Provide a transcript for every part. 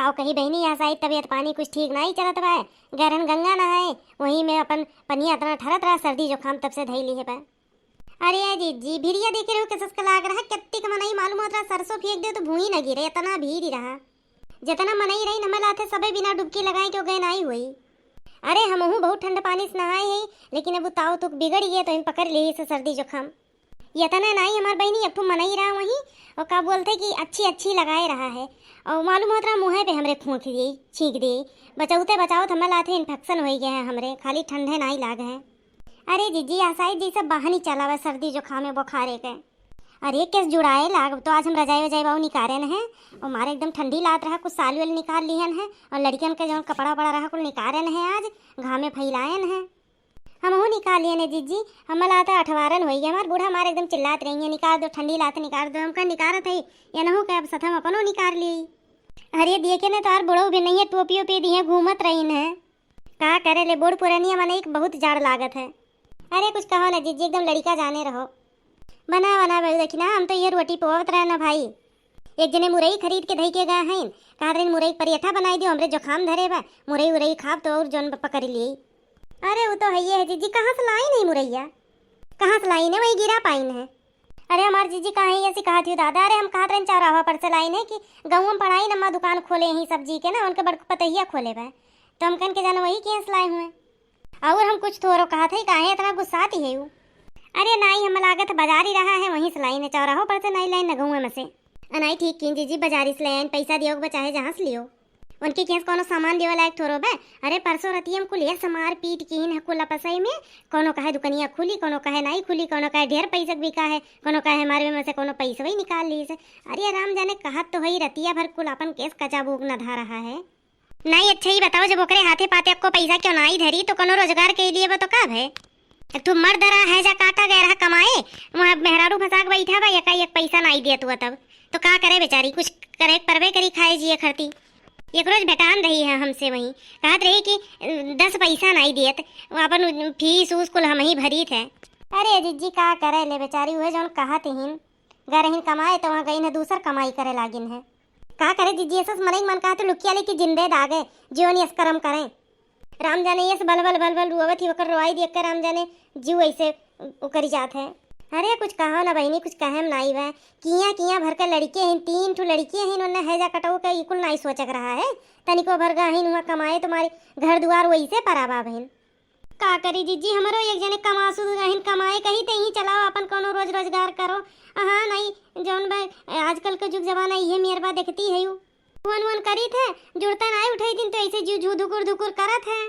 काव कही बहनी आसाई तबियत पानी कुछ ठीक नहीं चलत बा। गरन गंगा नहाए वहीं में अपन पनिया इतना ठरत रहा, सर्दी जुकाम तब से धैली है बा। अरे जी भिड़िया देखे रहो कैसे उसका लाग रहा, कितनी का मनई मालूम होता, सरसों फेंक दे तो भूई न गिरे, इतना भीड़ ही रहा। जितना मनई रही नमल आते सबे बिना डुबकी लगाए क्यों गए नहीं हुई। अरे हमहू बहुत ठंडा पानी से नहाए है, लेकिन अब ताव तुक बिगड़ गए तो इन पकड़ ली से सर्दी जुकाम। ये तना नहीं हमार बहनी अब तो मन ही रहा वहीं, और का बोलते कि अच्छी लगाए रहा है, और मालूम होता मुँह पे हमरे फूंक दी छींक दी, बचाते बचाओ हमें लाते इन्फेक्शन हो गया है हमरे, खाली ठंडे नहीं लाग है। अरे जीजी आसाई जी सब बहानी चलावे सर्दी जुकाम में बुखारे के। अरे कैसे जुड़ाए लाग, तो आज हम रजाई वजाई बाऊ निकारे हैं, और मारे एकदम ठंडी लात रहा, कुछ साल वाल निकाल लिहन है, और लड़कियन के जो कपड़ा वपड़ा रहा कुछ निकारे हैं, आज घाम में फैलायन है। हम वो निकाल लिए जीजी, हम लाता अठवारन हो गया, हमारे बूढ़ा हमारे एकदम चिल्लात रही है निकाल दो ठंडी लात निकाल दो, हम कहा निकालत है या न हो क्या सथम अपनों निकाल ली। अरे देखे न तो बूढ़ो भी नहीं है, टोपी ओपी दी है घूमत रही है, का करे ले बूढ़ पुरानिया मन एक बहुत जाड़ लागत है। अरे कुछ कहो ना जीजी, एकदम लड़का जाने रहो, बना बना भाई देखी ना, हम तो ये रोटी पोवत रहे ना भाई। एक जने मुरई खरीद के धई के गए हैं, कहा रहे मुरई परियठा बनाई दियो, हमरे जुकाम धरे बा, मुरई उरई खाब तो और जौन पकड़ लिए। अरे वो तो है ये है जीजी, कहाँ से लाई नहीं मुरैया, कहाँ से लाई ने वही गिरा पाइन है। अरे हमारे जीजी कहाँ है ऐसी कहा थी दादा, अरे हम कहा रहे चौराहा पर से लाई ने कि गाँव में पढ़ाई नमा दुकान खोले यहीं सब्जी के ना, उनके बड़ पतहिया खोले बा, तो हम कन के जाना वही केस लाए हुए। और हम कुछ थोड़ो कहा था कहा इतना गुस्साती है वो। अरे नहीं हम लागत बाजार ही रहा है, वहीं से लाई ने चौराहो पर से नहीं लाई न गाँव में से। नहीं ठीक की जीजी, बाजारी से लाइन पैसा दियो बचाहे जहाँ से लियो, उनके केस कोनो सामान दियो लायक थोरो बे। अरे परसों रतिया हम कुल एक समार पीट कीन है कुल पसई में, कोनो कहे दुकनिया खुली, कोनो कहे नहीं खुली, कोनो कहे ढेर पैसा बिका है, कोनो कहे हमारे में से कोनो पैसा ही निकाल ली से। अरे राम जाने कहा तो है रतिया भर कुल अपन केस कचा बुक न धा रहा है। नहीं अच्छा ही बताओ, जब ओकरे हाथे पाते को पैसा क्यों नहीं धरी, तो कोनो रोजगार के लिए तो कब है। तू मर्द रहा है जा काका गया रहा कमाए, वहाँ मेहरारू फंसा के बैठा बा, एक पैसा नहीं दिया तू तब तो का करे बेचारी, कुछ करे परवे करी खाए जिए खरती। एक रोज बेटान रही है हमसे, वहीं कहत रही कि 10 पैसा नहीं दिए, अपन फीस उस कुल हम ही भरी थे। अरे जीजी का करे ले बेचारी, हुए जौन कहत हिन गरहिन कमाए तो वहाँ गई न दूसर कमाई करे लागिन है। का करे जीजी ऐसा मन मन कहा तो लुकिया ले कि जिंदे दागे जीवन यस कर्म करें। राम जाने ये बल बल बल बल रुआवत ही वकर रोआई देख कर राम जाने जीव ऐसे उकरी जात है। अरे कुछ कहो ना बहनी, कुछ कहम नहीं वह किया भर कर लड़के हैं, 3 ठो लड़कियां हैं, उन्हें हैजा कटाऊ का इकुल नहीं सोचक रहा है, तनिको भर गहिन हुआ कमाए तुम्हारे घर द्वार वैसे पराबा बहन। का करी जीजी, हमारो एक जने कमासू गहिन कमाए कहीं ते ही चलाओ, अपन कोनो रोज रोजगार करो। हाँ नहीं जौन भाई आजकल के जुग जमाना ये मेरबा देखती है, वन वन करी थे जुड़ता नहीं उठाई दिन तो ऐसे जीव झू धुकुर धुकुर करत है।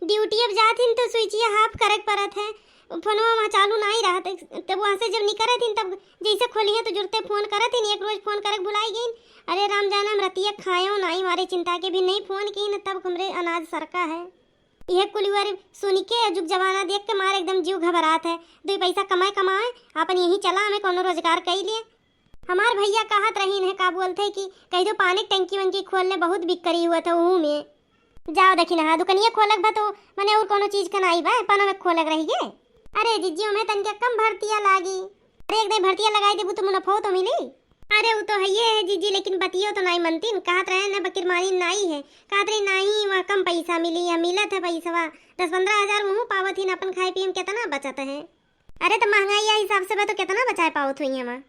ड्यूटी अब जाती तो स्विचिया हाफ करक परत है, फोनवा वहाँ चालू नहीं रहा, तब वहाँ से जब निकल थी तब जैसे खोली है तो जुड़ते फोन करत थी, एक रोज फोन करक भुलाई गई। अरे राम जाना हम रतिया खायो नहीं, हमारे चिंता के भी नहीं फोन की न, तब हमरे अनाज सरका है। यह कुलीवार सुन के जुग जमाना देख के मारे एकदम जीव घबरात है, 2 पैसा कमाए अपन यही चला, हमें कोनो रोजगार कर लिए। हमार भैया कहत रही है का बोलते कि कहीं तो पानी टंकी वंकी खोलने बहुत बिक्री हुआ था, वहू में जाओ देखी ना दुकनिया खोलक बा तो मैंने और कोनो चीज का नहीं बा पनो में खोलक रही है। अरे जीजी में तनिका कम भर्तिया लागी, अरे एक दिन भर्तिया लगाई देबू तो मुनाफा तो मिली। अरे वो तो है ये है जीजी, लेकिन बतियो तो नहीं मनती, कहत रहे न बकिर मानी नहीं है, कहत रही नहीं वहाँ कम पैसा मिली या मिलत है पैसा 10-15 हजार मुँह पावत ही अपन खाए पिए में कितना बचत है। अरे तो महंगाई हिसाब से तो कितना बचाए पावत हुई है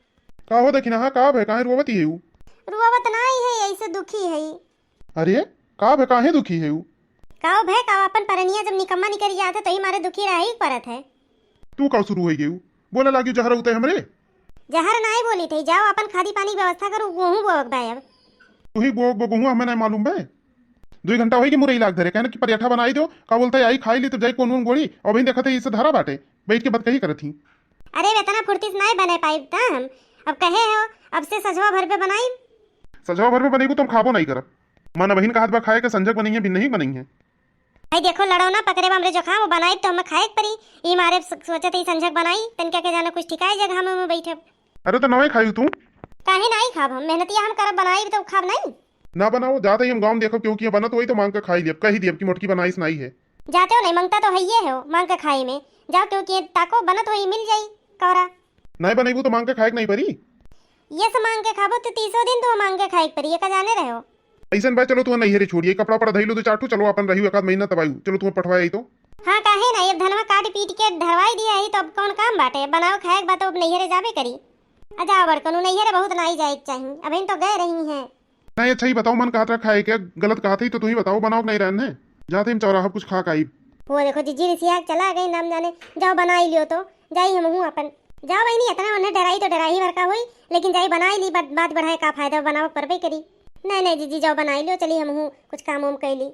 का हो देखी ना का है काहे रोवती है रुआवत नहीं है ऐसे दुखी है। अरे का है काहे दुखी है काओ भे काओ अपन परनिया जब निकम्मा निकल जाता तो ही मारे दुखी रह ही परत है। तू का शुरू हो गई बोला लागी जहर उते हमरे जहर नहीं बोली थी, जाओ अपन खादी पानी व्यवस्था करो, गेहूं बोक भाई अब तू ही बो गेहूं हमें नहीं मालूम बे 2 घंटा होई कि मुरई लाग धरे कहने कि परियठा बनाई दो का बोलता है आई खाई ली तो जाई कोन गोड़ी और बहन देखते इसे धारा बाटे बैठ के बात कही करत थी। अरे इतना फुर्ती से नहीं बने पाई हम, अब कहे हो अब से सजवा भर पे बनाई, सजवा भर पे बनेगू तुम खाबो नहीं करब, मन बहन का हाथ बा खाए के संजक बनी है भी नहीं बनी है। भाई देखो लड़ो ना पकड़े हमरे जो खा वो बनाई तो हमें खाए परी, ये मारे सोचते ही संजक बनाई तनका के जाना कुछ ठिकाए जगह में बैठे। अरे तो नवे खाई तू काहे नहीं खाब, हम मेहनतिया हम करब बनाई तो खाब नहीं ना बनाओ जाते ही हम गांव देखो क्योंकि बना तो वही तो मांग कर खाई लिया कही दिया कि मोटकी बनाई नहीं है। जाते हो नहीं मांगता तो है ये हो मांग के खाई में जाओ क्योंकि ताको बनत वही मिल जाई कौरा नहीं बनेगू तो मांग के खाए नहीं परी, ये सब मांग के खाबो तो 30 दिन तो मांग के खाए परी, ये का जाने रहे हो ऐसा भाई चलो तू नहीं छोड़िए कपड़ा पड़ा धैलो तो चाटू चलो अपन रही एकाध महीना तब आयु चलो तुम्हें पठवाई तो हाँ काहे ना अब धनवा काट पीट के धरवाई दिया है तो अब कौन काम बाटे बनाओ खाए के बात अब नैहरे जाबे करी अजा बड़कनु नैहरे बहुत नाई जाए के चाहिए अब इन तो गए रही हैं नहीं अच्छा ही बताओ मन कहा था खाए क्या गलत कहा था तो तुम ही बताओ बनाओ नहीं रहने जाते हम चौराहा कुछ खा का आई वो देखो जीजी रिसिया चला गई नाम जाने जाओ बनाई लियो तो जाई हम हूँ अपन जाओ भाई नहीं इतना उन्हें डराई तो डराई भर का हुई लेकिन जाई बनाई ली बात बढ़ाए का फायदा बनाओ परबे करी नहीं नहीं जीजी जाओ बनाई लियो चली हम हूँ कुछ काम वाम कैली